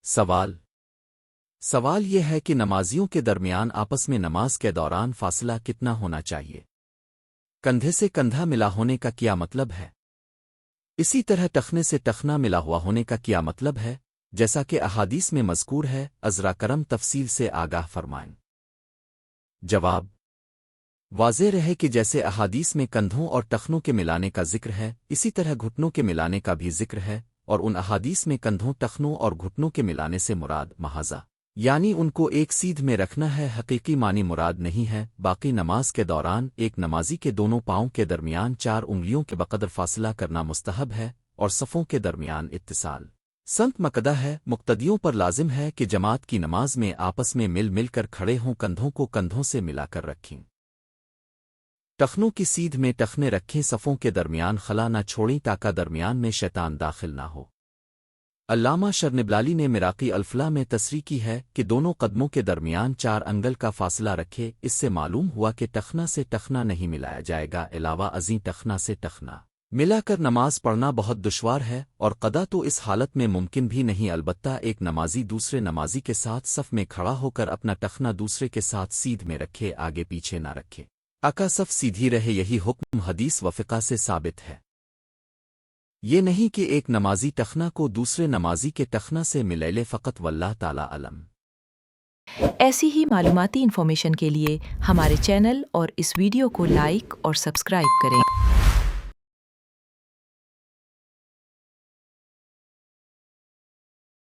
سوال یہ ہے کہ نمازیوں کے درمیان آپس میں نماز کے دوران فاصلہ کتنا ہونا چاہیے؟ کندھے سے کندھا ملا ہونے کا کیا مطلب ہے؟ اسی طرح ٹخنے سے ٹخنا ملا ہوا ہونے کا کیا مطلب ہے؟ جیسا کہ احادیث میں مذکور ہے، ازرا کرم تفصیل سے آگاہ فرمائیں۔ جواب واضح رہے کہ جیسے احادیث میں کندھوں اور ٹخنوں کے ملانے کا ذکر ہے، اسی طرح گھٹنوں کے ملانے کا بھی ذکر ہے، اور ان احادیث میں کندھوں، ٹخنوں اور گھٹنوں کے ملانے سے مراد محاذہ یعنی ان کو ایک سیدھ میں رکھنا ہے، حقیقی معنی مراد نہیں ہے۔ باقی نماز کے دوران ایک نمازی کے دونوں پاؤں کے درمیان 4 انگلیوں کے بقدر فاصلہ کرنا مستحب ہے، اور صفوں کے درمیان اتصال سنت مقدہ ہے۔ مقتدیوں پر لازم ہے کہ جماعت کی نماز میں آپس میں مل کر کھڑے ہوں، کندھوں کو کندھوں سے ملا کر رکھیں، ٹخنوں کی سیدھ میں ٹخنے رکھیں، صفوں کے درمیان خلا نہ چھوڑیں تاکہ درمیان میں شیطان داخل نہ ہو۔ علامہ شرنبلالی نے مراقی الفلاح میں تصریح کی ہے کہ دونوں قدموں کے درمیان 4 انگل کا فاصلہ رکھے۔ اس سے معلوم ہوا کہ ٹخنا سے ٹخنا نہیں ملایا جائے گا، علاوہ ازیں ٹخنا سے ٹخنا ملا کر نماز پڑھنا بہت دشوار ہے، اور قضا تو اس حالت میں ممکن بھی نہیں، البتہ ایک نمازی دوسرے نمازی کے ساتھ صف میں کھڑا ہو کر اپنا ٹخنا دوسرے کے ساتھ سیدھ میں رکھے، آگے پیچھے نہ رکھے، آقا صف سیدھی رہے۔ یہی حکم حدیث و فقہ سے ثابت ہے، یہ نہیں کہ ایک نمازی ٹخنا کو دوسرے نمازی کے ٹخنا سے ملے لے فقط، واللہ تعالی علم۔ ایسی ہی معلوماتی انفارمیشن کے لیے ہمارے چینل اور اس ویڈیو کو لائک اور سبسکرائب کریں۔